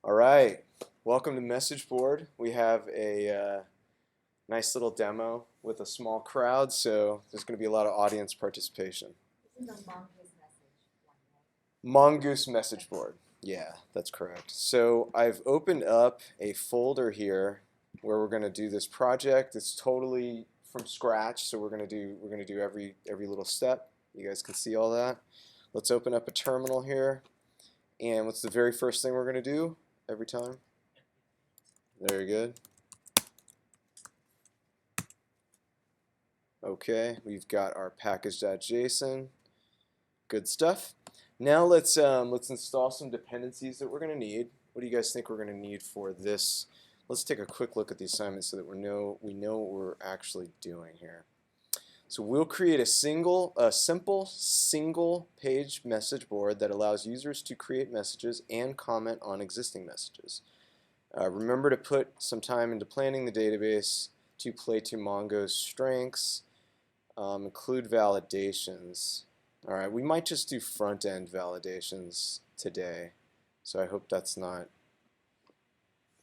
All right, welcome to Message Board. We have a nice little demo with a small crowd, so there's going to be a lot of audience participation. This is a Mongoose message one, right? Mongoose Message Board. Yeah, that's correct. So I've opened up a folder here where we're going to do this project. It's totally from scratch, so we're going to do every little step. You guys can see all that. Let's open up a terminal here. And what's the very first thing we're going to do every time? Very good. Okay, we've got our package.json. Good stuff. Now let's install some dependencies that we're going to need. What do you guys think we're going to need for this? Let's take a quick look at the assignment so that we know what we're actually doing here. So we'll create a simple single-page message board that allows users to create messages and comment on existing messages. Remember to put some time into planning the database to play to Mongo's strengths. Include validations. All right, we might just do front-end validations today, so I hope that's not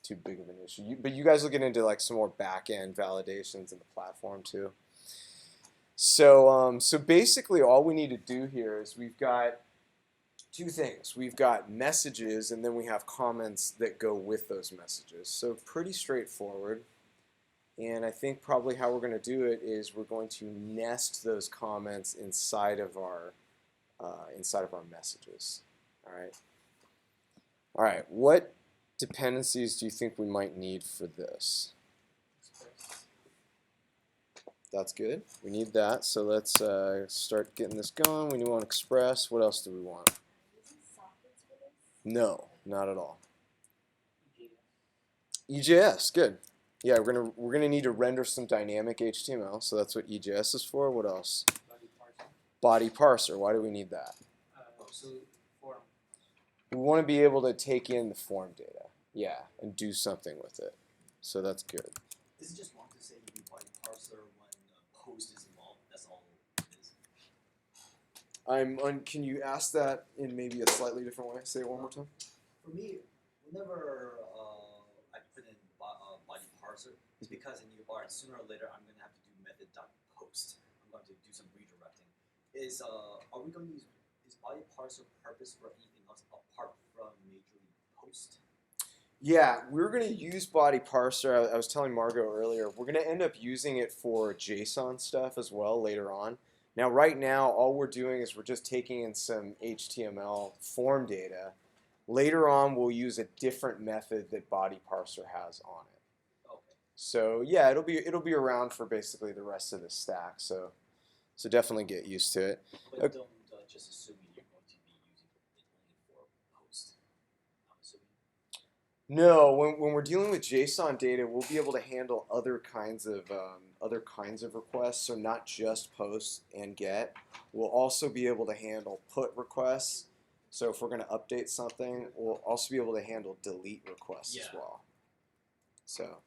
too big of an issue. But you guys will get into like some more back-end validations in the platform too. So basically all we need to do here is we've got two things. We've got messages, and then we have comments that go with those messages. So pretty straightforward. And I think probably how we're going to do it is we're going to nest those comments inside of our messages. All right. What dependencies do you think we might need for this? That's good. We need that. So let's start getting this going. We want Express. What else do we want? No, not at all. EJS, good. Yeah, we're gonna need to render some dynamic HTML, so that's what EJS is for. What else? Body parser. Why do we need that? Form. We want to be able to take in the form data, yeah, and do something with it. So that's good. Is it just wrong to say you do body parser when post is involved? That's all it is. Can you ask that in maybe a slightly different way? Say it one more time. For me, whenever I put in body parser, it's because I knew sooner or later I'm going to have to do method.post. I'm going to do some redirecting. Are we going to use body parser purpose for anything else apart from majorly post? Yeah, we're going to use body parser. I was telling Margot earlier, we're going to end up using it for JSON stuff as well later on. Now, right now, all we're doing is we're just taking in some HTML form data. Later on, we'll use a different method that body parser has on it. Okay. So yeah, it'll be around for basically the rest of the stack. So definitely get used to it. But don't just assume you're going to be using it only for post. I'm assuming. No, when we're dealing with JSON data, we'll be able to handle other kinds of requests. So not just post and get. We'll also be able to handle put requests. So if we're going to update something, we'll also be able to handle delete requests as well. So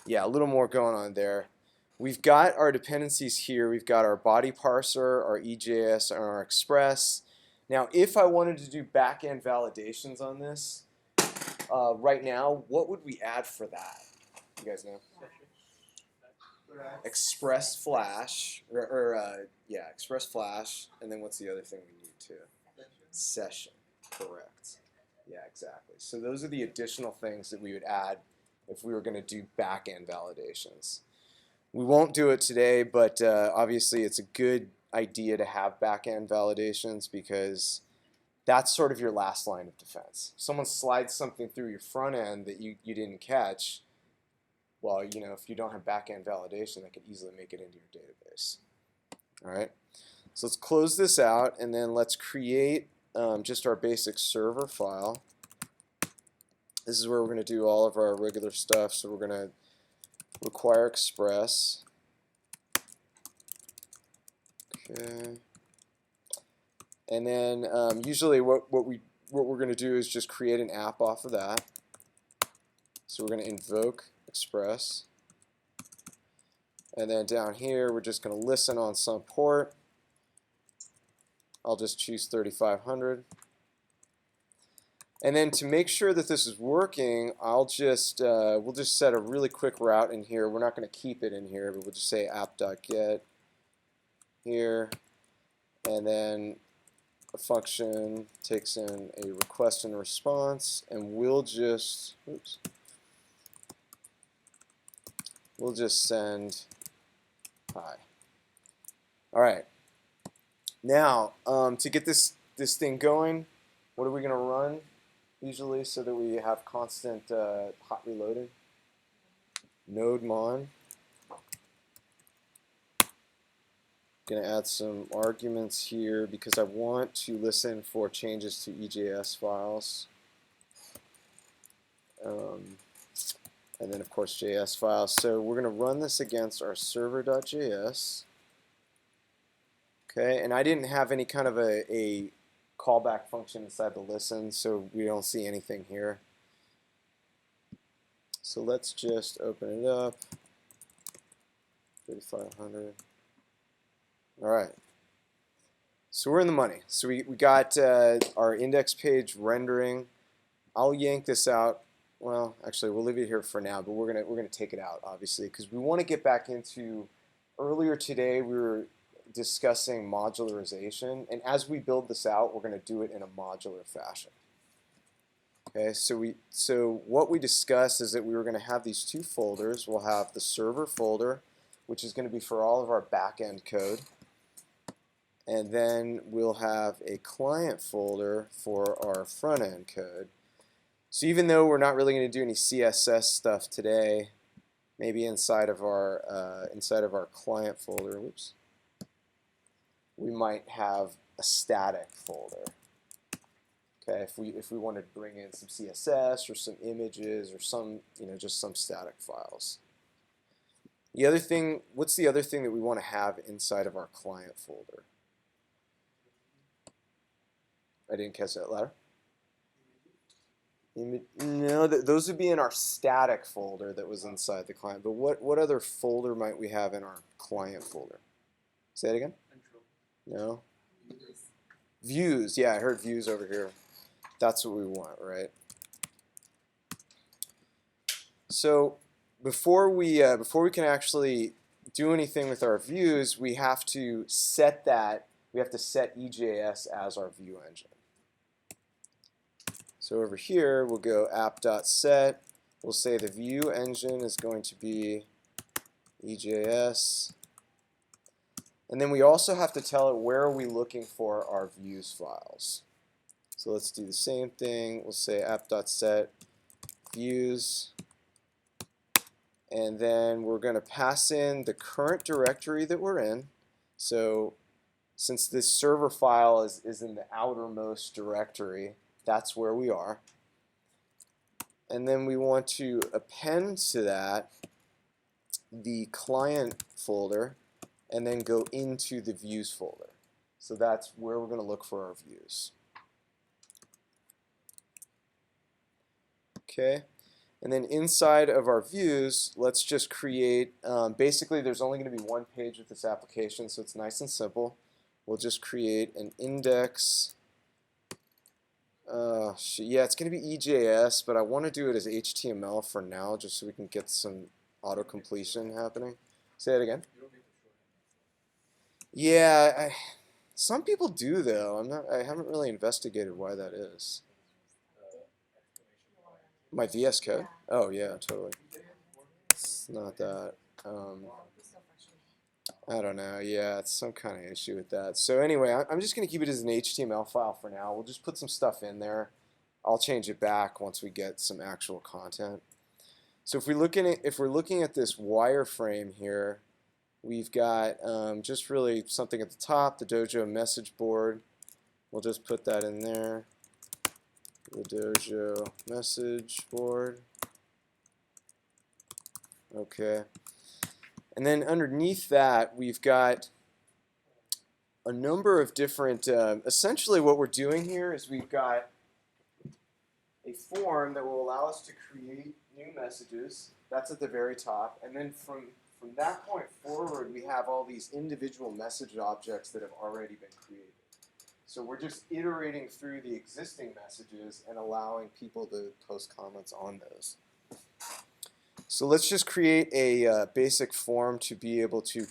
yeah, a little more going on there. We've got our dependencies here. We've got our body parser, our EJS, and our Express. Now, if I wanted to do back-end validations on this, right now, what would we add for that? You guys know? Express Flash, Express Flash, and then what's the other thing we need too? Session, correct. Yeah, exactly. So those are the additional things that we would add if we were going to do back-end validations. We won't do it today, but obviously it's a good idea to have back-end validations because that's sort of your last line of defense. If someone slides something through your front end that you didn't catch, well, you know, if you don't have back-end validation, that could easily make it into your database. All right, so let's close this out, and then let's create just our basic server file. This is where we're going to do all of our regular stuff. So we're going to require Express. Okay. And then usually what we're going to do is just create an app off of that. So we're going to invoke Express. And then down here, we're just going to listen on some port. I'll just choose 3500. And then to make sure that this is working, we'll just set a really quick route in here. We're not going to keep it in here, but we'll just say app.get here, and then a function takes in a request and response, and we'll just send hi. All right. Now, to get this thing going, what are we going to run usually so that we have constant hot reloading? Node mon. Going to add some arguments here because I want to listen for changes to EJS files. And then, of course, JS files. So we're going to run this against our server.js. Okay, and I didn't have any kind of a callback function inside the listen, so we don't see anything here. So let's just open it up. 3500. All right. So we're in the money. So we got our index page rendering. I'll yank this out. Well, actually, we'll leave it here for now, but we're gonna take it out, obviously, because we want to get back into. Earlier today, we were discussing modularization, and as we build this out, we're going to do it in a modular fashion. Okay, so what we discussed is that we were going to have these two folders. We'll have the server folder, which is going to be for all of our back-end code, and then we'll have a client folder for our front-end code. So even though we're not really going to do any CSS stuff today, maybe inside of our client folder, whoops, we might have a static folder. Okay, if we wanted to bring in some CSS or some images or some, just some static files. The other thing, what's the other thing that we want to have inside of our client folder? I didn't catch that louder. No, those would be in our static folder that was inside the client. But what other folder might we have in our client folder? Say it again? No? Views. Yeah, I heard views over here. That's what we want, right? So before we can actually do anything with our views, we have to set EJS as our view engine. So over here, we'll go app.set. We'll say the view engine is going to be EJS. And then we also have to tell it where are we looking for our views files. So let's do the same thing. We'll say app.set views. And then we're going to pass in the current directory that we're in. So since this server file is in the outermost directory, that's where we are. And then we want to append to that the client folder and then go into the views folder. So that's where we're going to look for our views. Okay. And then inside of our views, let's just create, basically there's only going to be one page with this application, so it's nice and simple. We'll just create an index. Yeah, it's going to be EJS, but I want to do it as HTML for now, just so we can get some auto-completion happening. Say it again. Yeah, some people do though. I haven't really investigated why that is. My VS Code? Oh yeah, totally. It's not that. I don't know. Yeah, it's some kind of issue with that. So anyway, I'm just going to keep it as an HTML file for now. We'll just put some stuff in there. I'll change it back once we get some actual content. So if we're looking at this wireframe here, we've got just really something at the top, the Dojo message board. We'll just put that in there. The Dojo message board. Okay. And then underneath that, we've got a number of different, essentially what we're doing here is we've got a form that will allow us to create new messages. That's at the very top. And then from that point forward, we have all these individual message objects that have already been created. So we're just iterating through the existing messages and allowing people to post comments on those. So let's just create a basic form to be able to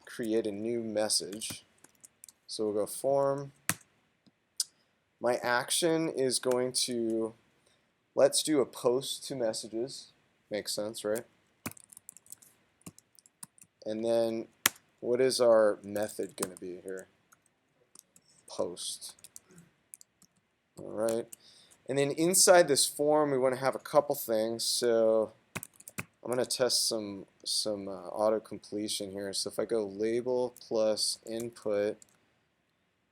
create a new message. So we'll go form. My action is going to, let's do a post to messages. Makes sense, right? And then what is our method going to be here? Post. All right. And then inside this form, we want to have a couple things. So I'm going to test some auto completion here. So if I go label plus input,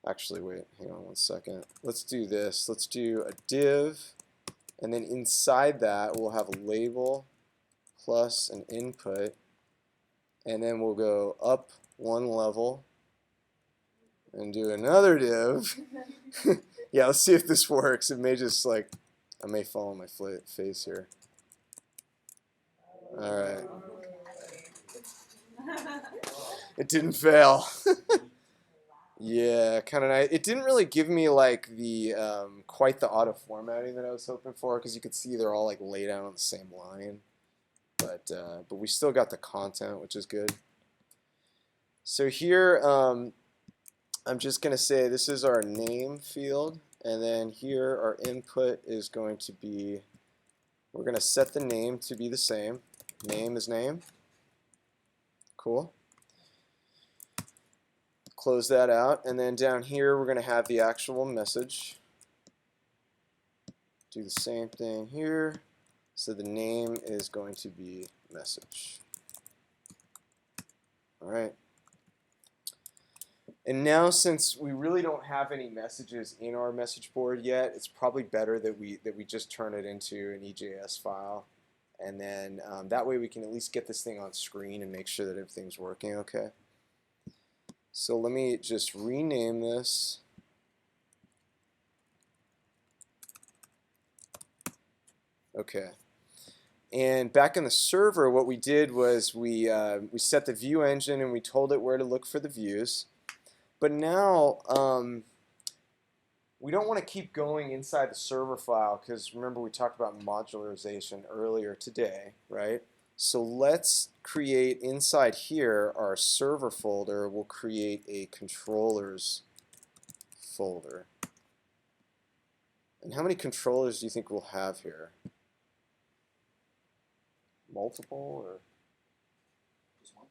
actually wait, hang on one second. Let's do this. Let's do a div, and then inside that we'll have a label plus an input, and then we'll go up one level and do another div. Yeah, let's see if this works. It may just like, I may fall on my face here. All right. It didn't fail. Yeah, kind of nice. It didn't really give me like the quite the auto formatting that I was hoping for, because you could see they're all like laid out on the same line. But we still got the content, which is good. So here, I'm just going to say this is our name field, and then here our input is going to be, we're going to set the name to be the same. Name is name. Cool. Close that out, and then down here we're going to have the actual message. Do the same thing here. So the name is going to be message. All right. And now, since we really don't have any messages in our message board yet, it's probably better that we just turn it into an EJS file, and then that way we can at least get this thing on screen and make sure that everything's working okay. So let me just rename this. Okay. And back in the server, what we did was we set the view engine and we told it where to look for the views. But now we don't want to keep going inside the server file, because remember we talked about modularization earlier today, right? So let's create inside here our server folder. We'll create a controllers folder. And how many controllers do you think we'll have here? Multiple, or? Just one?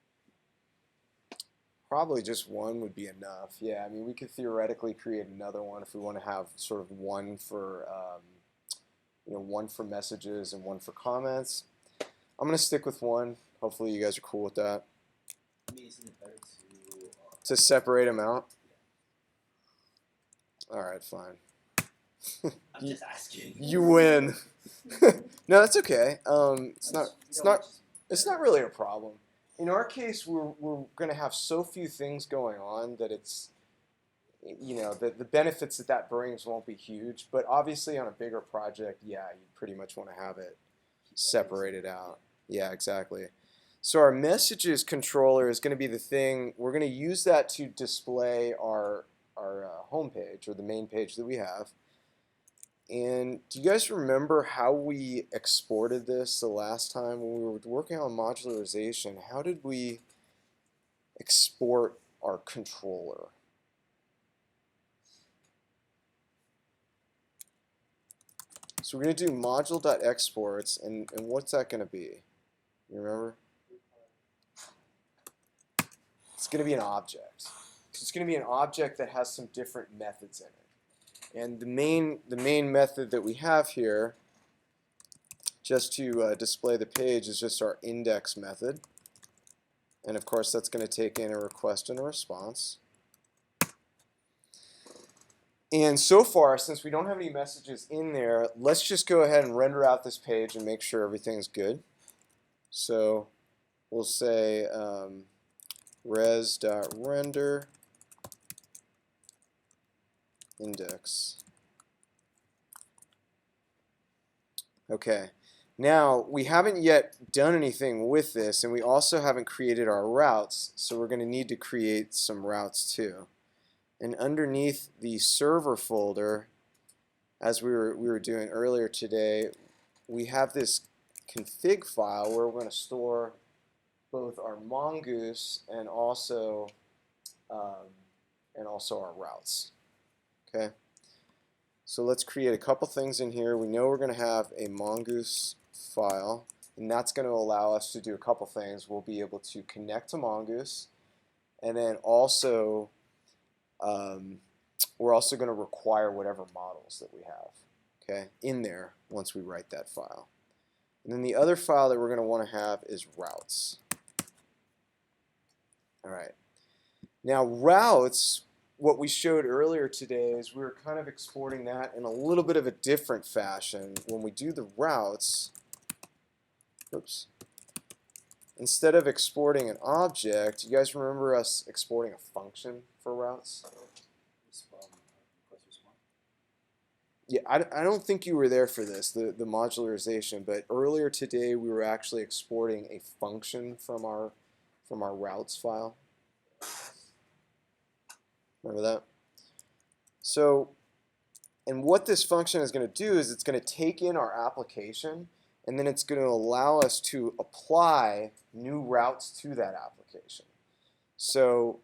Probably just one would be enough. Yeah, I mean, we could theoretically create another one if we want to have sort of one for, one for messages and one for comments. I'm going to stick with one. Hopefully you guys are cool with that. I mean, isn't it better To separate them out? All right, fine. I'm just asking. You win. No, that's okay. It's not really a problem. In our case, we're going to have so few things going on that it's, the benefits that brings won't be huge. But obviously on a bigger project, yeah, you pretty much want to have it separated out. Yeah, exactly. So our messages controller is going to be the thing. We're going to use that to display our home page, or the main page that we have. And do you guys remember how we exported this the last time when we were working on modularization? How did we export our controller? So we're going to do module.exports, and what's that going to be? You remember? It's going to be an object. So it's going to be an object that has some different methods in it. And the main method that we have here, just to display the page, is just our index method. And of course that's going to take in a request and a response. And so far, since we don't have any messages in there, let's just go ahead and render out this page and make sure everything's good. So we'll say res.render index. Okay, now we haven't yet done anything with this, and we also haven't created our routes, so we're going to need to create some routes too. And underneath the server folder, as we were doing earlier today, we have this config file where we're going to store both our Mongoose and also our routes. Okay. So let's create a couple things in here. We know we're going to have a Mongoose file, and that's going to allow us to do a couple things. We'll be able to connect to Mongoose, and then also we're also going to require whatever models that we have, okay, in there once we write that file. And then the other file that we're going to want to have is routes. All right. Now routes, what we showed earlier today is we were kind of exporting that in a little bit of a different fashion. When we do the routes, oops, instead of exporting an object, you guys remember us exporting a function for routes? Yeah, I don't think you were there for this, the modularization, but earlier today we were actually exporting a function from our routes file. Remember that? So, and what this function is going to do is it's going to take in our application, and then it's going to allow us to apply new routes to that application. So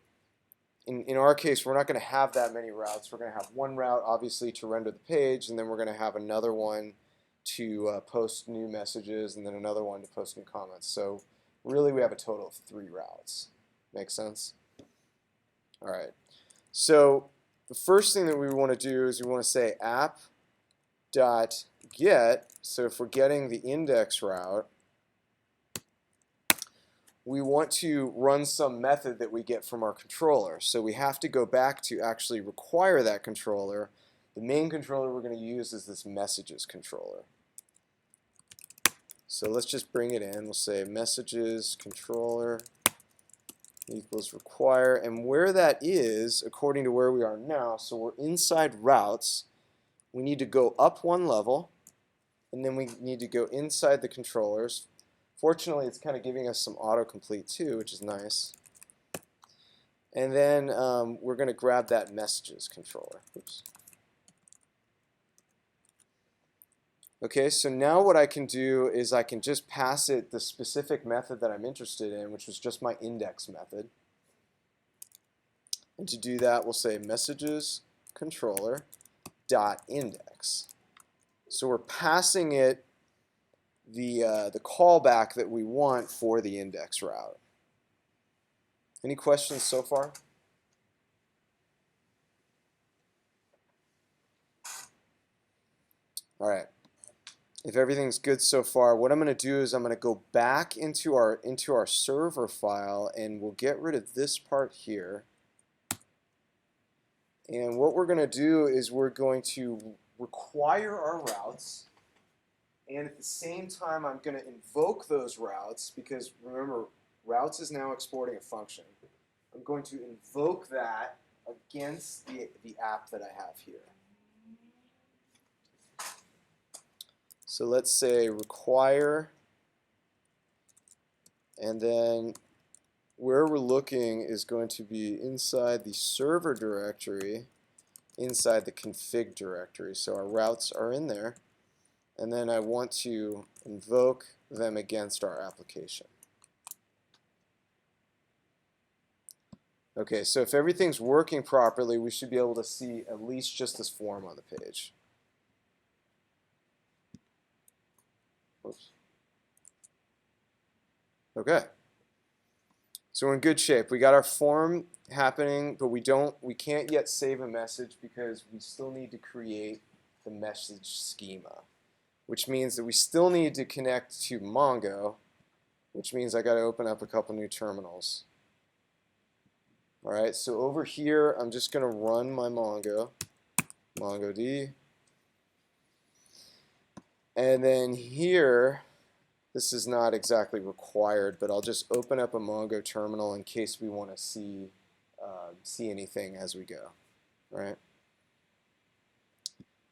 in our case, we're not going to have that many routes. We're going to have one route, obviously, to render the page, and then we're going to have another one to post new messages, and then another one to post new comments. So really, we have a total of 3 routes. Make sense? All right. So the first thing that we want to do is we want to say app.get. So if we're getting the index route, we want to run some method that we get from our controller. So we have to go back to actually require that controller. The main controller we're going to use is this messages controller. So let's just bring it in. We'll say messages controller equals require. And where that is, according to where we are now, so we're inside routes, we need to go up one level, and then we need to go inside the controllers. Fortunately, it's kind of giving us some autocomplete too, which is nice. And then we're going to grab that messages controller. Oops. Okay, so now what I can do is I can just pass it the specific method that I'm interested in, which was just my index method. And to do that, we'll say messages controller dot index. So we're passing it the callback that we want for the index route. Any questions so far? All right. If everything's good so far, what I'm going to do is I'm going to go back into our server file, and we'll get rid of this part here. And what we're going to do is we're going to require our routes, and at the same time I'm going to invoke those routes, because remember, routes is now exporting a function. I'm going to invoke that against the app that I have here. So let's say require, and then where we're looking is going to be inside the server directory, inside the config directory. So our routes are in there, and then I want to invoke them against our application. Okay, so if everything's working properly, we should be able to see at least just this form on the page. Oops. Okay. So we're in good shape. We got our form happening, but we can't yet save a message because we still need to create the message schema, which means that we still need to connect to Mongo, which means I got to open up a couple new terminals. All right, so over here, I'm just going to run my MongoD. And then here, this is not exactly required, but I'll just open up a Mongo terminal in case we want to see anything as we go. All right.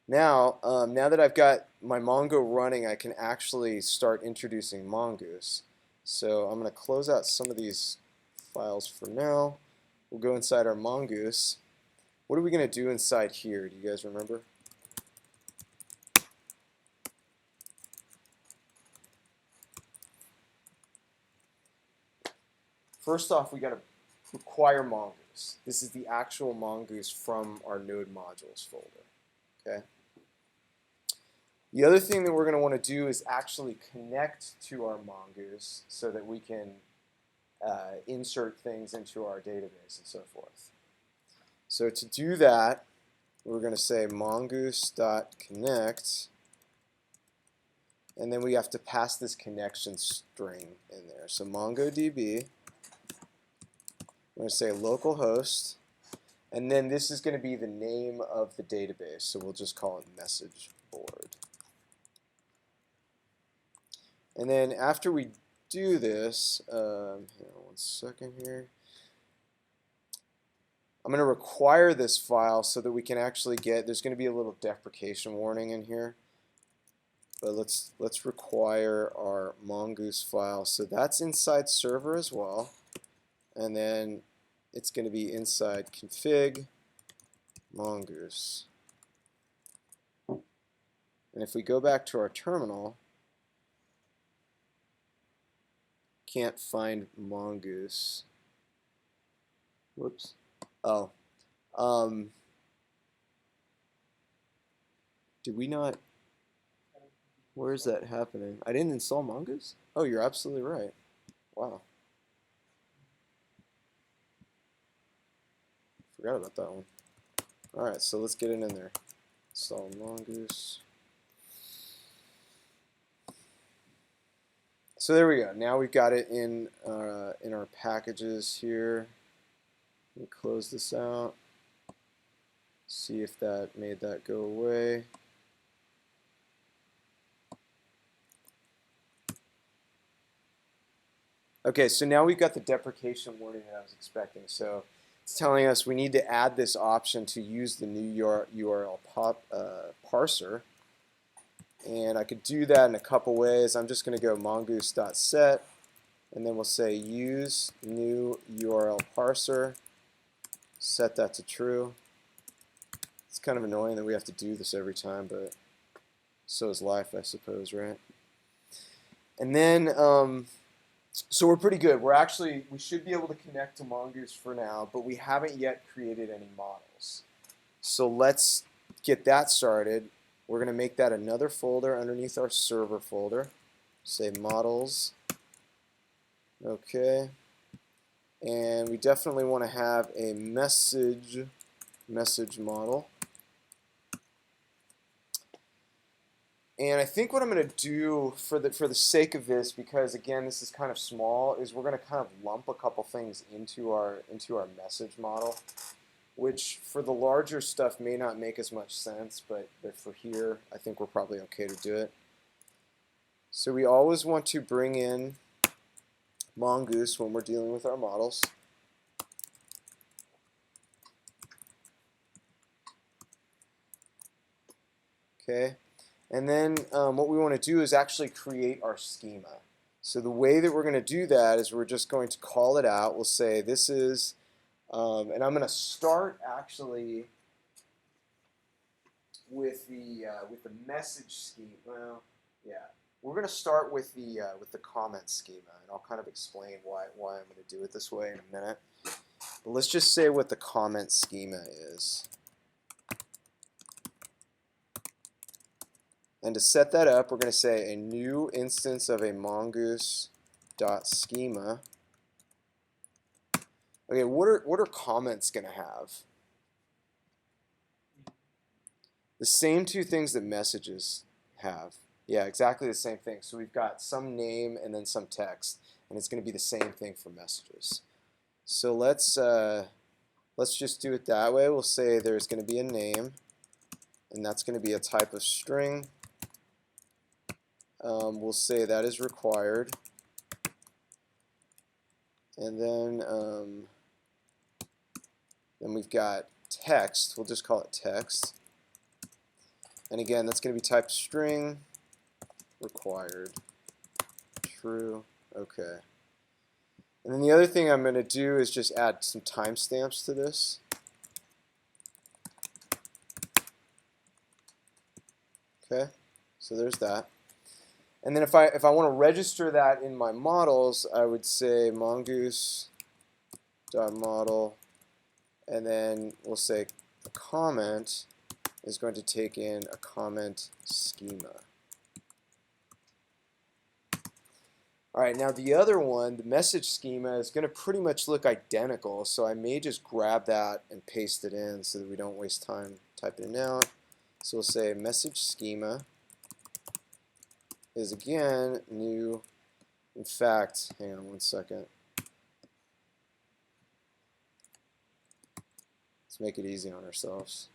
Now, now that I've got my Mongo running, I can actually start introducing Mongoose. So I'm going to close out some of these files for now. We'll go inside our Mongoose, what are we going to do inside here? Do you guys remember? First off, we got to require Mongoose. This is the actual Mongoose from our node modules folder. Okay. The other thing that we're going to want to do is actually connect to our Mongoose so that we can insert things into our database and so forth. So to do that, we're going to say mongoose.connect, and then we have to pass this connection string in there. So MongoDB, I'm going to say localhost, and then this is going to be the name of the database, so we'll just call it message board. And then after we do this, hang on one second here. I'm going to require this file so that we can actually get, there's going to be a little deprecation warning in here. But let's require our Mongoose file. So that's inside server as well. And then it's going to be inside config Mongoose. And if we go back to our terminal, can't find Mongoose. Whoops. Oh. Did we not? Where is that happening? I didn't install Mongoose? Oh, you're absolutely right. Wow. Forgot about that one. Alright, so let's get it in there. Install Mongoose. So there we go. Now we've got it in our packages here. Let me close this out. See if that made that go away. Okay, so now we've got the deprecation warning that I was expecting. So it's telling us we need to add this option to use the new URL parser. And I could do that in a couple ways. I'm just going to go mongoose.set, and then we'll say use new URL parser. Set that to true. It's kind of annoying that we have to do this every time, but so is life, I suppose, right? And then, so we're pretty good. We should be able to connect to Mongoose for now, but we haven't yet created any models. So let's get that started. We're going to make that another folder underneath our server folder. Say models. Okay. And we definitely want to have a message model. And I think what I'm going to do for the sake of this, because again this is kind of small, is we're going to kind of lump a couple things into our message model, which for the larger stuff may not make as much sense, but for here I think we're probably okay to do it. So we always want to bring in Mongoose when we're dealing with our models. Okay. And then what we want to do is actually create our schema. So the way that we're going to do that is we're just going to call it out. We'll say this is, and I'm going to start actually with the message schema. Well, yeah, we're going to start with the comment schema, and I'll kind of explain why I'm going to do it this way in a minute. But let's just say what the comment schema is. And to set that up, we're going to say a new instance of a mongoose.schema. Okay, what are comments going to have? The same two things that messages have. Yeah, exactly the same thing. So we've got some name and then some text, and it's going to be the same thing for messages. So let's just do it that way. We'll say there's going to be a name, and that's going to be a type of string. We'll say that is required, and then we've got text. We'll just call it text, and again that's going to be type string, required, true. Okay. And then the other thing I'm going to do is just add some timestamps to this. Okay, so there's that. And then if I want to register that in my models, I would say mongoose.model, and then we'll say a comment is going to take in a comment schema. All right, now the other one, the message schema, is going to pretty much look identical, so I may just grab that and paste it in so that we don't waste time typing it out. So we'll say message schema is again new. In fact, hang on one second. Let's make it easy on ourselves.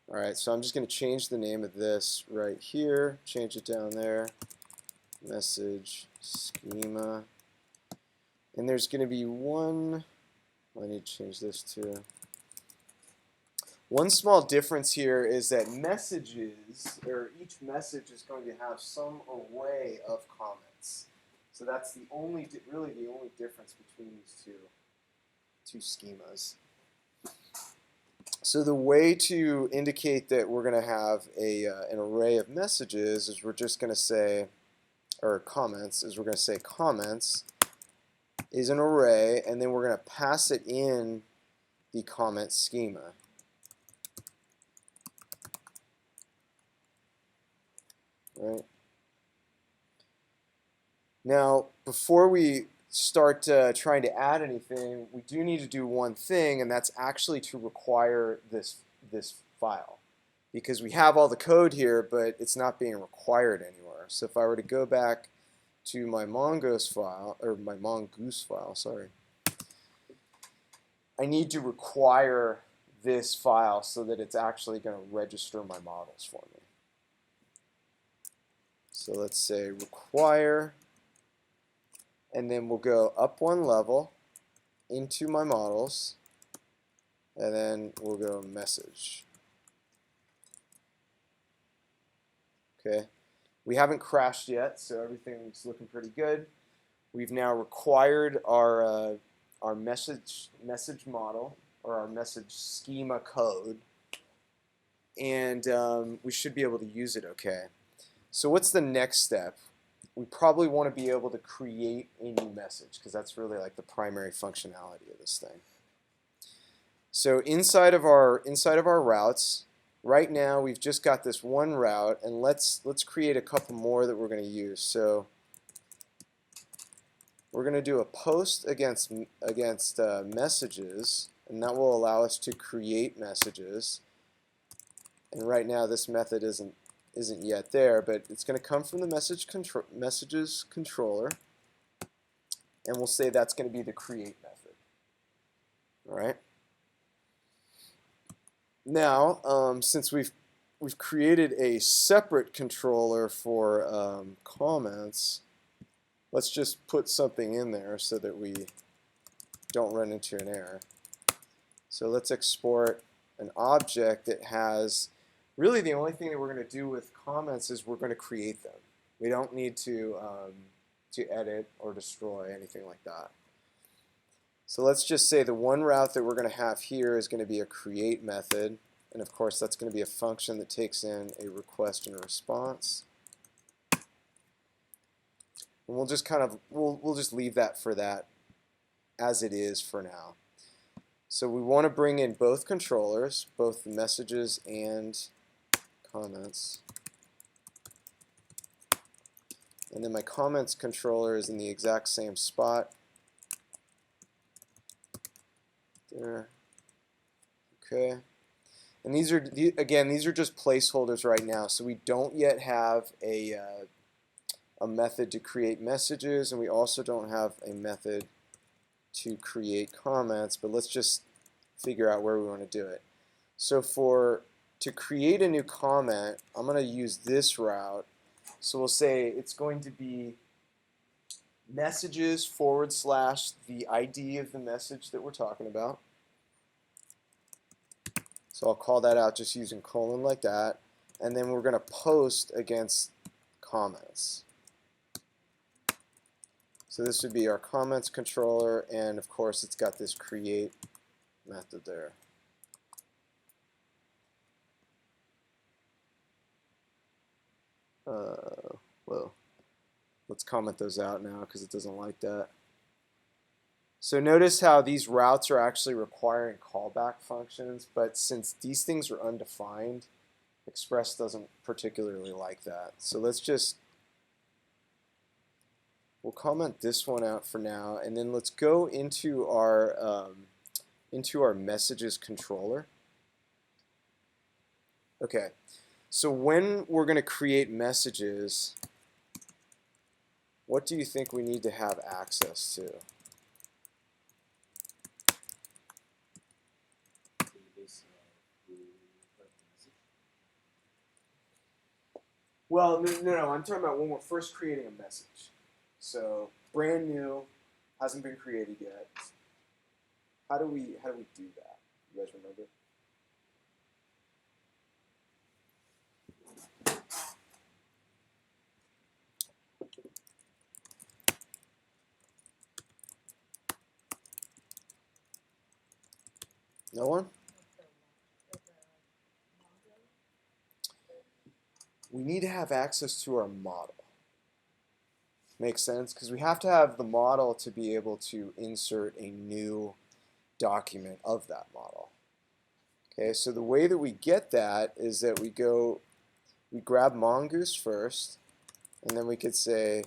All right, so I'm just going to change the name of this right here, change it down there, message schema. And there's going to be one, I need to change this too. One small difference here is that messages, or each message is going to have some array of comments. So that's the only, really the only difference between these two schemas. So the way to indicate that we're going to have an array of messages is we're just going to say, or comments, is we're going to say comments is an array, and then we're going to pass it in the comment schema. Right? Now, before we start trying to add anything, we do need to do one thing, and that's actually to require this file. Because we have all the code here, but it's not being required anywhere. So if I were to go back to my Mongoose file, sorry, I need to require this file so that it's actually going to register my models for me. So let's say require, and then we'll go up one level into my models, and then we'll go message. Okay, we haven't crashed yet, so everything's looking pretty good. We've now required our message model, or our message schema code, and we should be able to use it okay. So what's the next step? We probably want to be able to create a new message, because that's really like the primary functionality of this thing. So inside of our routes, right now we've just got this one route, and let's create a couple more that we're going to use. So we're going to do a post against messages, and that will allow us to create messages. And right now this method isn't yet there, but it's going to come from the messages controller, and we'll say that's going to be the create method. All right. Now, since we've created a separate controller for comments, let's just put something in there so that we don't run into an error. So let's export an object that has, really the only thing that we're going to do with comments is we're going to create them. We don't need to edit or destroy anything like that. So let's just say the one route that we're going to have here is going to be a create method, and of course that's going to be a function that takes in a request and a response. And we'll just we'll just leave that for that as it is for now. So we want to bring in both controllers, both the messages and comments. And then my comments controller is in the exact same spot. There. Okay. And these are, again, these are just placeholders right now. So we don't yet have a method to create messages, and we also don't have a method to create comments, but let's just figure out where we want to do it. So to create a new comment, I'm going to use this route. So we'll say it's going to be messages / the ID of the message that we're talking about. So I'll call that out just using colon like that. And then we're going to post against comments. So this would be our comments controller, and of course it's got this create method there. Whoa. Let's comment those out now because it doesn't like that. So notice how these routes are actually requiring callback functions, but since these things are undefined, Express doesn't particularly like that. So we'll comment this one out for now, and then let's go into our messages controller. Okay, so when we're going to create messages, what do you think we need to have access to? Well, no, I'm talking about when we're first creating a message. So brand new, hasn't been created yet. How do we do that? You guys remember? No one? We need to have access to our model. Makes sense? Because we have to have the model to be able to insert a new document of that model. Okay, so the way that we get that is that we grab Mongoose first, and then we could say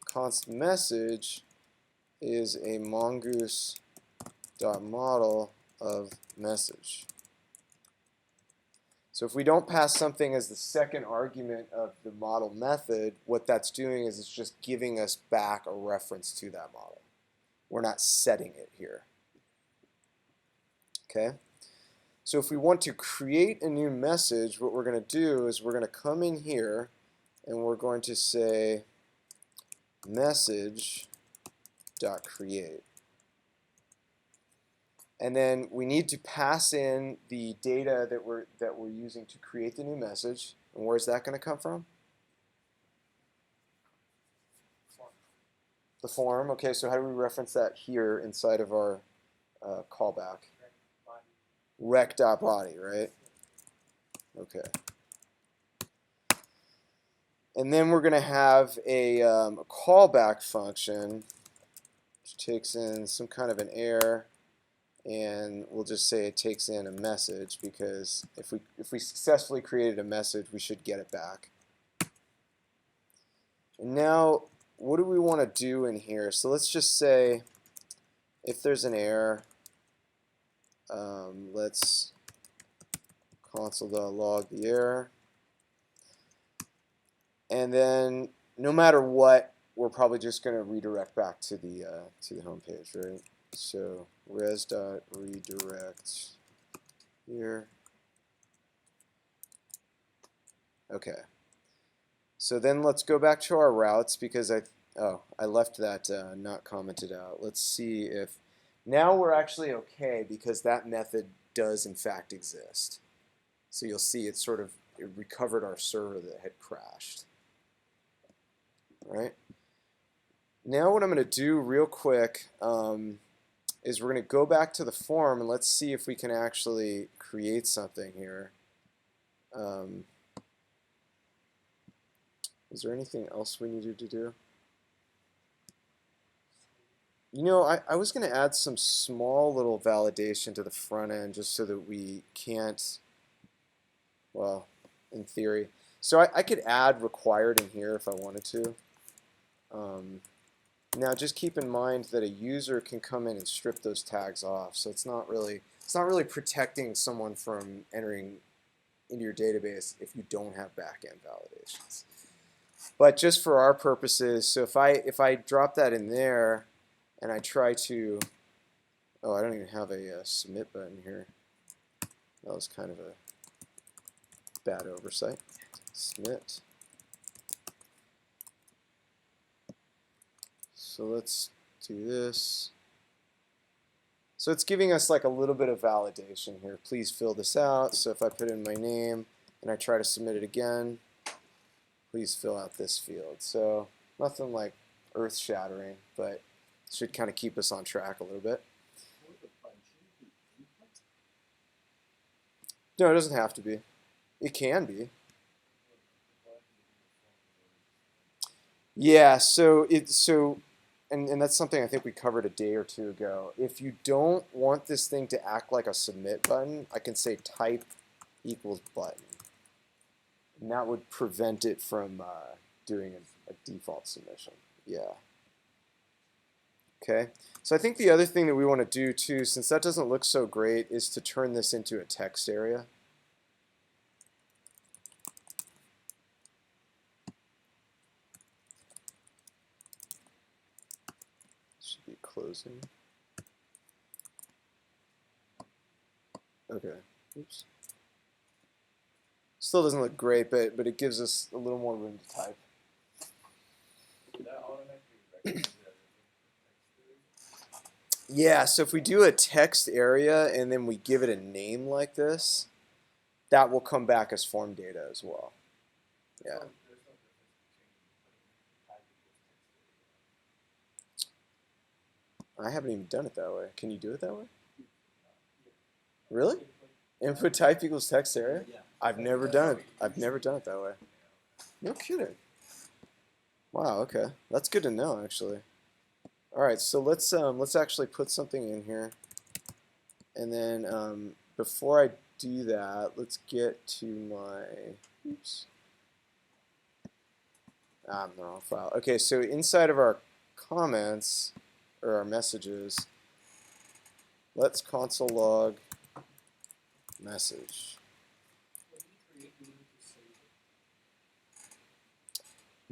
const message is a mongoose.model of message. So if we don't pass something as the second argument of the model method, what that's doing is it's just giving us back a reference to that model. We're not setting it here. Okay? So if we want to create a new message, what we're going to do is we're going to come in here and we're going to say message.create. And then we need to pass in the data that we're using to create the new message. And where's that going to come from? The form. Okay, so how do we reference that here inside of our callback? Rec.body, right? Okay. And then we're going to have a callback function which takes in some kind of an error, and we'll just say it takes in a message because if we successfully created a message, we should get it back. And now, what do we want to do in here? So let's just say if there's an error, let's console.log the error. And then no matter what, we're probably just going to redirect back to the home page, right? So res.redirect here. Okay. So then let's go back to our routes because I left that not commented out. Let's see if now we're actually okay because that method does in fact exist. So you'll see it recovered our server that had crashed. All right. Now what I'm going to do real quick is we're going to go back to the form and let's see if we can actually create something here. Is there anything else we needed to do? You know, I was going to add some small little validation to the front end just so that we can't, well, in theory. So I could add required in here if I wanted to. Now just keep in mind that a user can come in and strip those tags off. So it's not really protecting someone from entering into your database if you don't have backend validations. But just for our purposes, so if I drop that in there and I try to, oh, I don't even have a submit button here. That was kind of a bad oversight. Submit. So let's do this. So it's giving us like a little bit of validation here. Please fill this out. So if I put in my name and I try to submit it again, please fill out this field. So nothing like earth-shattering, but should kind of keep us on track a little bit. No, it doesn't have to be. It can be. Yeah, and that's something I think we covered a day or two ago. If you don't want this thing to act like a submit button, I can say type equals button. And that would prevent it from doing a default submission. Yeah. Okay. So I think the other thing that we want to do too, since that doesn't look so great, is to turn this into a text area. Should be closing. Okay. Oops. Still doesn't look great, but it gives us a little more room to type. Yeah, so if we do a text area and then we give it a name like this, that will come back as form data as well. Yeah. I haven't even done it that way. Can you do it that way? Really? Input type equals text area? Yeah. I've never done it. I've never done it that way. No kidding. Wow, okay. That's good to know actually. All right, so let's actually put something in here. And then before I do that, let's get to my I'm the wrong file. Okay, so inside of our comments or our messages, let's console log message.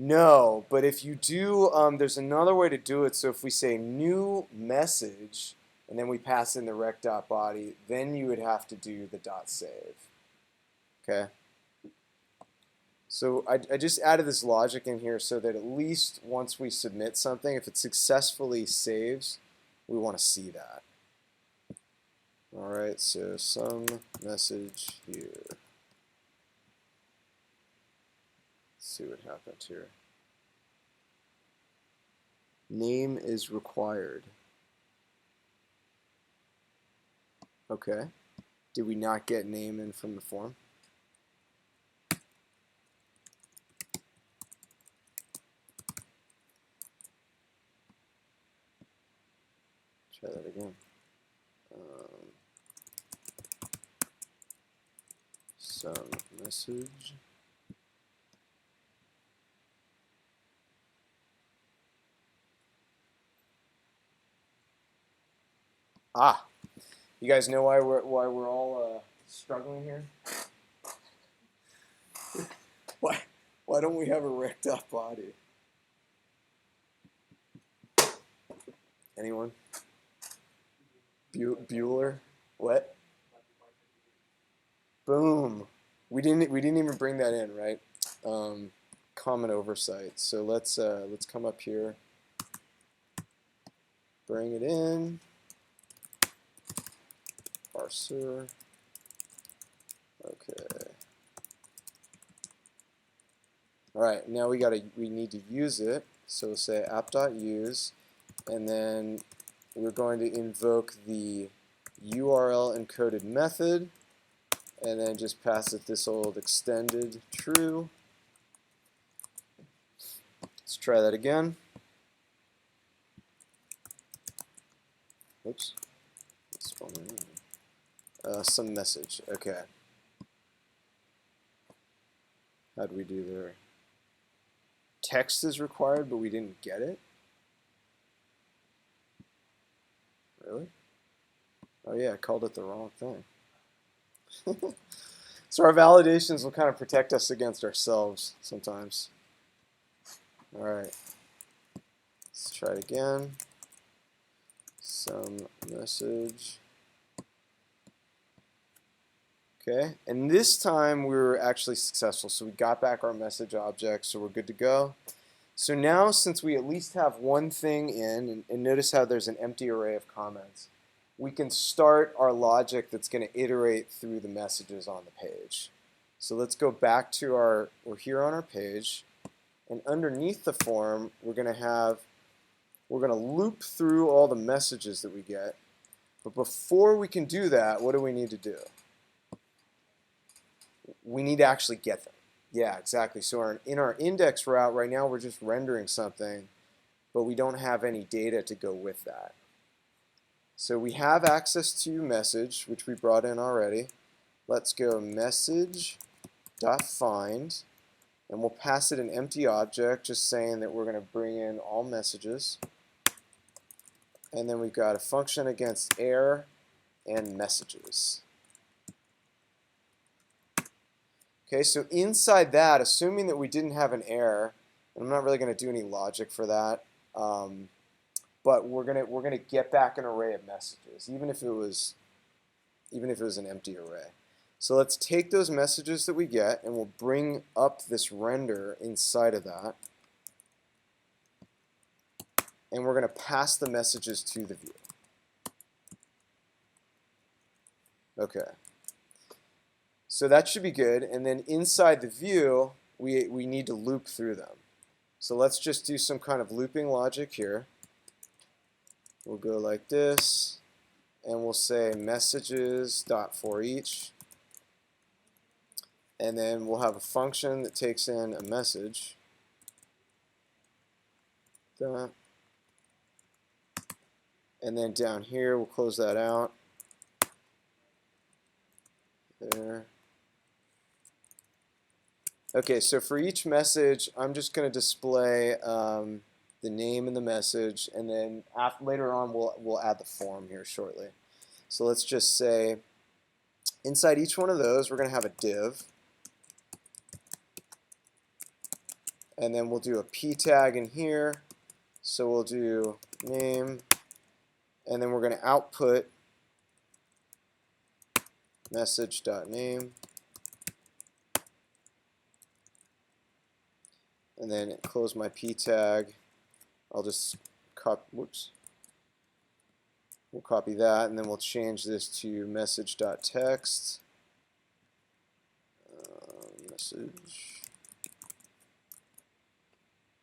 No, but if you do, there's another way to do it. So if we say new message, and then we pass in the rec.body, then you would have to do the .save. Okay? So I just added this logic in here so that at least once we submit something, if it successfully saves, we want to see that. All right, so some message here. Let's see what happened here. Name is required. Okay. Did we not get name in from the form? Try that again. Some message. Ah, you guys know why we're all struggling here? Why don't we have a rect up body? Anyone? Bueller? What? Boom. We didn't even bring that in, right? Common oversight. So let's come up here. Bring it in. Parser. Okay. All right. Now we need to use it. So we'll say app.use, and then we're going to invoke the URL encoded method, and then just pass it this old extended true. Let's try that again. Oops. Some message. Okay. How'd we do there? Text is required, but we didn't get it? Really? Oh yeah, I called it the wrong thing. So our validations will kind of protect us against ourselves sometimes. All right. Let's try it again. Some message. Okay, and this time we were actually successful. So we got back our message object, so we're good to go. So now, since we at least have one thing in, and notice how there's an empty array of comments, we can start our logic that's going to iterate through the messages on the page. So let's go back to we're here on our page, and underneath the form, we're going to loop through all the messages that we get. But before we can do that, what do we need to do? We need to actually get them. Yeah, exactly. So in our index route right now, we're just rendering something, but we don't have any data to go with that. So we have access to message, which we brought in already. Let's go message.find, and we'll pass it an empty object, just saying that we're going to bring in all messages. And then we've got a function against error and messages. Okay, so inside that, assuming that we didn't have an error, and I'm not really going to do any logic for that, but we're gonna get back an array of messages, even if it was an empty array. So let's take those messages that we get, and we'll bring up this render inside of that, and we're gonna pass the messages to the view. Okay. So that should be good, and then inside the view, we need to loop through them. So let's just do some kind of looping logic here. We'll go like this, and we'll say messages.forEach, and then we'll have a function that takes in a message. And then down here, we'll close that out. There. Okay, so for each message, I'm just going to display the name in the message, and then later on we'll add the form here shortly. So let's just say inside each one of those, we're going to have a div, and then we'll do a p tag in here. So we'll do name, and then we're going to output message.name, and then close my p tag. I'll just we'll copy that, and then we'll change this to message.text. Message.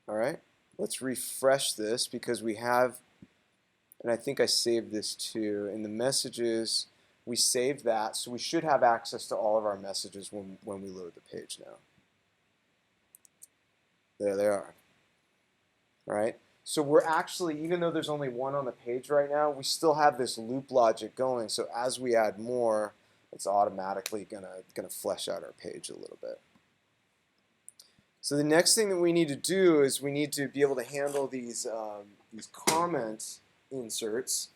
All right, let's refresh this because we have, and I think I saved this too. In the messages, we saved that, so we should have access to all of our messages when we load the page now. There they are. All right. So we're actually, even though there's only one on the page right now, we still have this loop logic going. So as we add more, it's automatically gonna flesh out our page a little bit. So the next thing that we need to do is we need to be able to handle these comment inserts.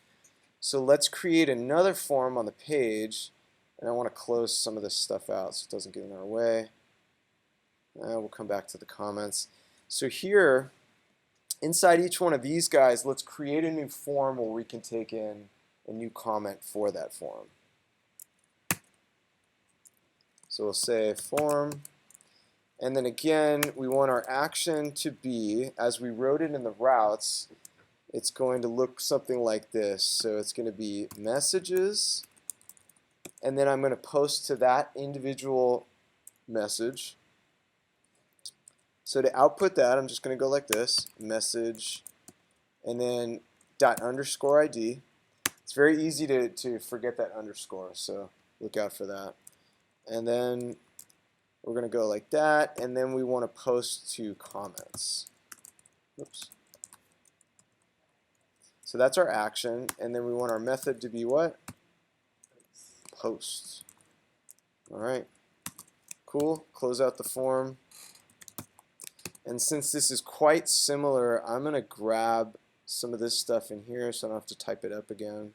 So let's create another form on the page, and I want to close some of this stuff out so it doesn't get in our way. We'll come back to the comments. So here, inside each one of these guys, let's create a new form where we can take in a new comment for that form. So we'll say form, and then again, we want our action to be, as we wrote it in the routes, it's going to look something like this. So it's going to be messages, and then I'm going to post to that individual message. So to output that, I'm just going to go like this, message, and then ._ID. It's very easy to forget that underscore, so look out for that. And then we're going to go like that, and then we want to post to comments. Oops. So that's our action, and then we want our method to be what? Post. All right, cool. Close out the form. And since this is quite similar, I'm going to grab some of this stuff in here so I don't have to type it up again.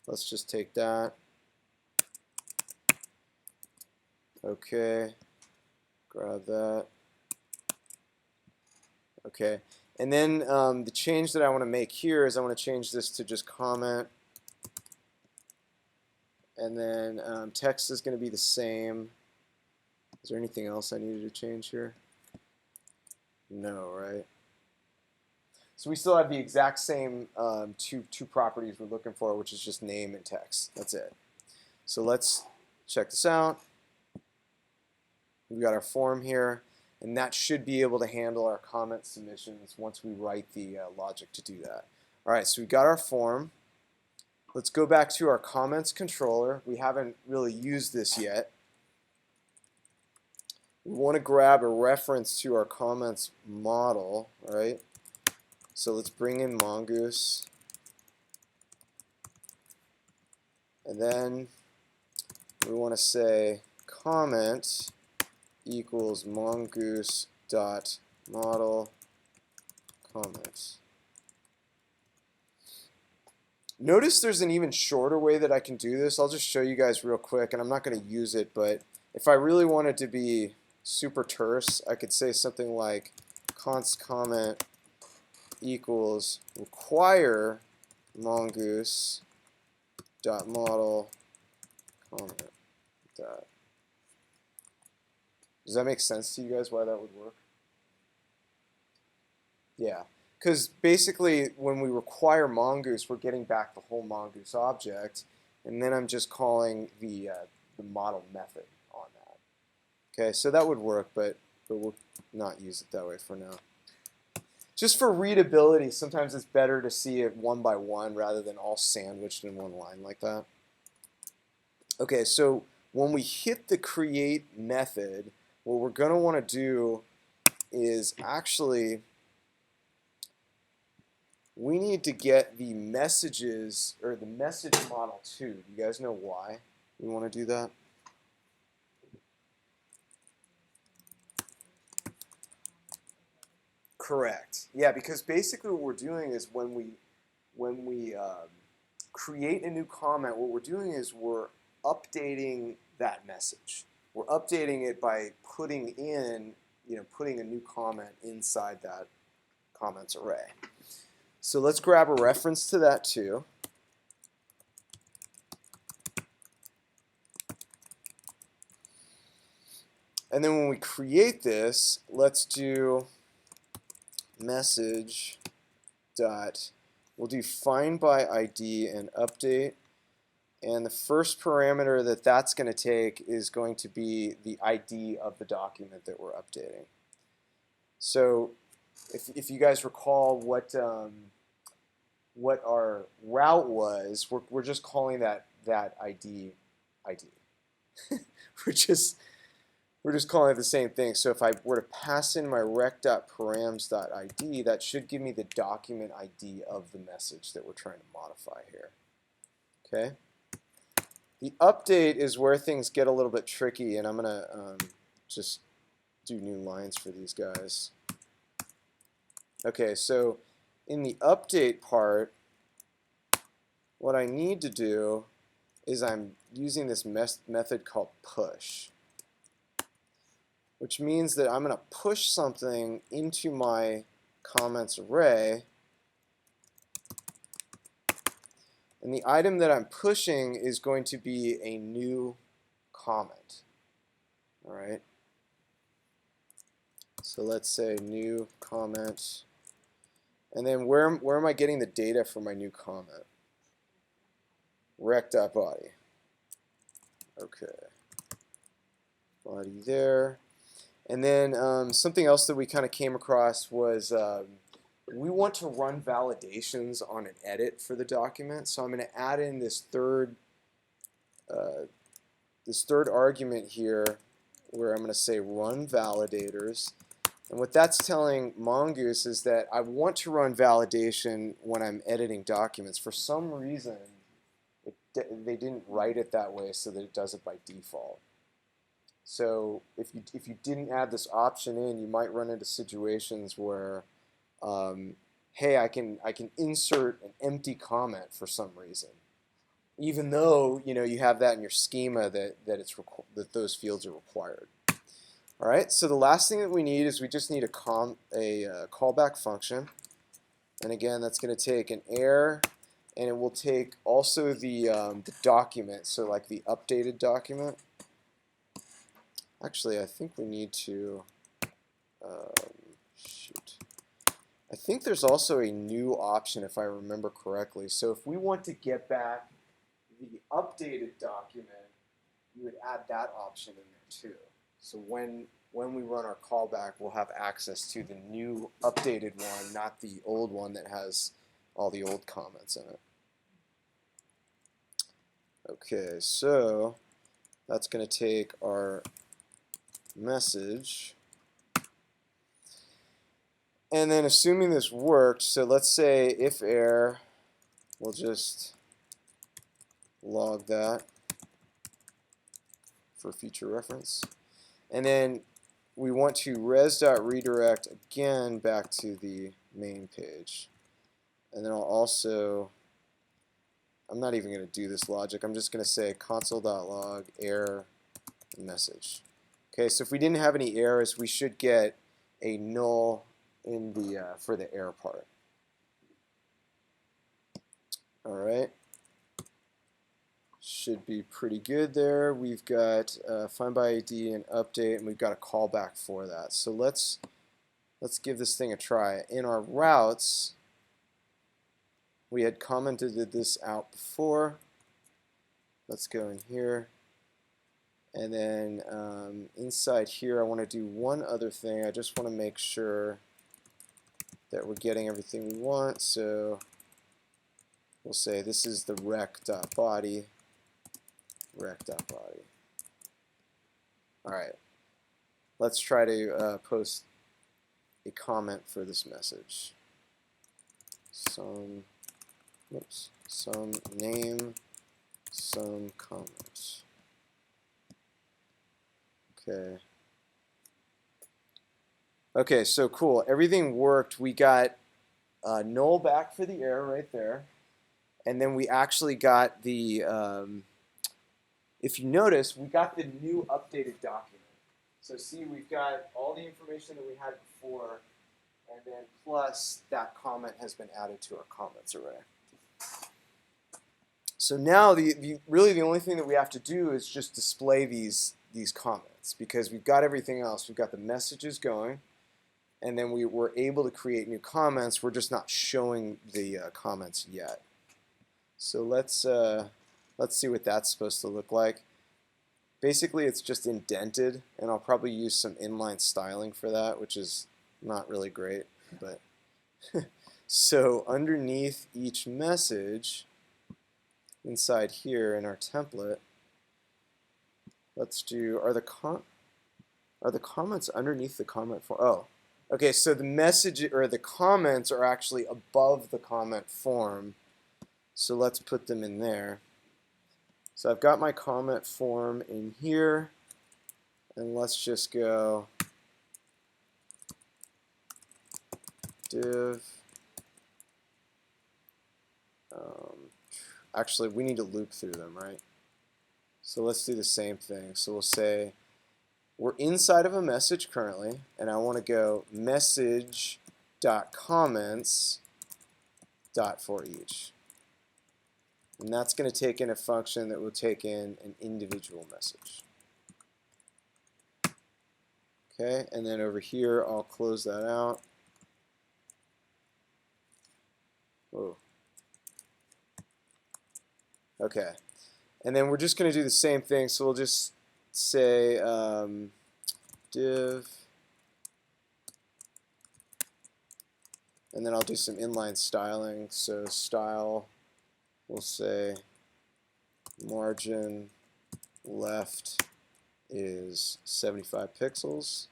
Let's just take that. Okay, grab that. Okay, and then the change that I want to make here is I want to change this to just comment. And then text is going to be the same. Is there anything else I needed to change here? No, right? So we still have the exact same two properties we're looking for, which is just name and text. That's it. So let's check this out. We've got our form here, and that should be able to handle our comment submissions once we write the logic to do that. All right, so we got our form. Let's go back to our comments controller. We haven't really used this yet. we want to grab a reference to our comments model, right? So let's bring in Mongoose. And then we want to say comment equals mongoose dot model comments. Notice there's an even shorter way that I can do this. I'll just show you guys real quick, and I'm not going to use it, but if I really wanted to be super terse, I could say something like const comment equals require mongoose dot model comment dot. Does that make sense to you guys why that would work? Yeah, because basically when we require Mongoose, we're getting back the whole Mongoose object, and then I'm just calling the model method on that. Okay, so that would work, but we'll not use it that way for now. Just for readability, sometimes it's better to see it one by one rather than all sandwiched in one line like that. Okay, so when we hit the create method, what we're going to want to do is actually we need to get the messages, or the message model too. Do you guys know why we want to do that? Correct. Yeah, because basically what we're doing is when we create a new comment, what we're doing is we're updating that message. We're updating it by putting in, putting a new comment inside that comments array. So let's grab a reference to that too. And then when we create this, let's do message dot, we'll do find by ID and update. And the first parameter that that's going to take is going to be the ID of the document that we're updating. So if you guys recall what our route was, we're just calling that ID. we're just calling it the same thing. So if I were to pass in my rec.params.id, that should give me the document ID of the message that we're trying to modify here. Okay. The update is where things get a little bit tricky, and I'm going to just do new lines for these guys. Okay, so in the update part, what I need to do is I'm using this method called push, which means that I'm going to push something into my comments array. And the item that I'm pushing is going to be a new comment. All right. So let's say new comment. And then where am I getting the data for my new comment? Rec.body. Okay. Body there. And then something else that we kind of came across was we want to run validations on an edit for the document. So I'm going to add in this third argument here where I'm going to say run validators. And what that's telling Mongoose is that I want to run validation when I'm editing documents. For some reason, they didn't write it that way so that it does it by default. So if you didn't add this option in, you might run into situations where, hey, I can insert an empty comment for some reason, even though you have that in your schema that those fields are required. All right. So the last thing that we need is we just need a callback function, and again, that's going to take an error, and it will take also the document, so like the updated document. Actually, I think we need to, shoot. I think there's also a new option if I remember correctly. So if we want to get back the updated document, you would add that option in there too. So when we run our callback, we'll have access to the new updated one, not the old one that has all the old comments in it. Okay, so that's going to take our message. And then assuming this worked, so let's say if error, we'll just log that for future reference. And then we want to res.redirect again back to the main page. And then I'll also, I'm not even going to do this logic. I'm just going to say console.log error message. Okay, so if we didn't have any errors, we should get a null in the for the error part. All right, should be pretty good there. We've got find by ID and update, and we've got a callback for that. So let's give this thing a try. In our routes, we had commented this out before. Let's go in here. And then inside here, I want to do one other thing. I just want to make sure that we're getting everything we want. So we'll say this is the rec.body, rec.body. All right. Let's try to post a comment for this message. Some name, some comment. Okay. Okay, so cool. Everything worked. We got null back for the error right there. And then we actually got the, if you notice, we got the new updated document. So see, we've got all the information that we had before, and then plus that comment has been added to our comments array. So now really the only thing that we have to do is just display these comments, because we've got everything else. We've got the messages going, and then we were able to create new comments. We're just not showing the comments yet. So let's see what that's supposed to look like. Basically, it's just indented, and I'll probably use some inline styling for that, which is not really great. But so underneath each message, inside here in our template, let's do, are the comments underneath the comment form? Oh, okay, so the message or the comments are actually above the comment form. So let's put them in there. So I've got my comment form in here, and let's just go div. Actually, we need to loop through them, right? So let's do the same thing. So we'll say we're inside of a message currently, and I want to go message.comments.forEach. And that's going to take in a function that will take in an individual message. Okay, and then over here, I'll close that out. Whoa. Okay, and then we're just going to do the same thing. So we'll just say div, and then I'll do some inline styling. So style, we'll say margin left is 75 pixels.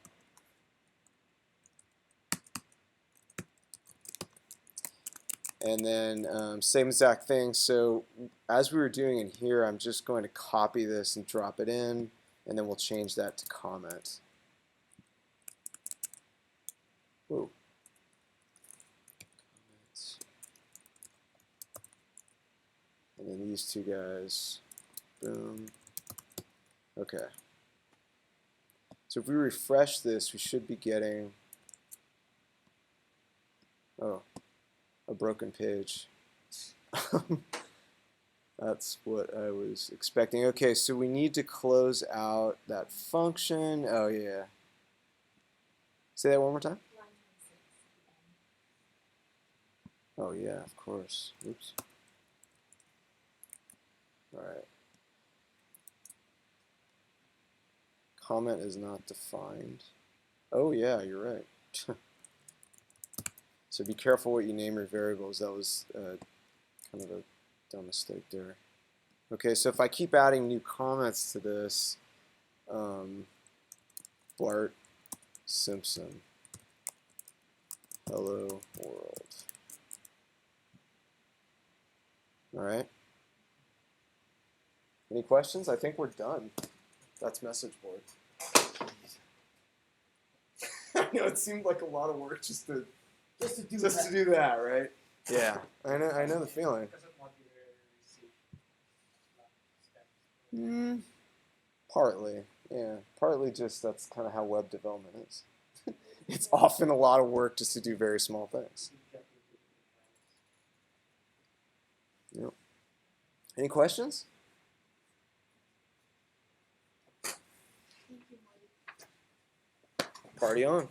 And then same exact thing. So as we were doing in here, I'm just going to copy this and drop it in, and then we'll change that to comment. Ooh. And then these two guys, boom. Okay. So if we refresh this, we should be getting, oh, a broken page. That's what I was expecting. Okay, so we need to close out that function. Oh, yeah. Say that one more time. Oh, yeah, of course. Oops. All right. Comment is not defined. Oh, yeah, you're right. So be careful what you name your variables. That was kind of a dumb mistake there. Okay, so if I keep adding new comments to this, Bart Simpson. Hello world. All right. Any questions? I think we're done. That's message board. I know it seemed like a lot of work just to do that, right? Yeah, I know the feeling. Partly, yeah. Partly just that's kind of how web development is. It's often a lot of work just to do very small things. Yep. Any questions? Party on.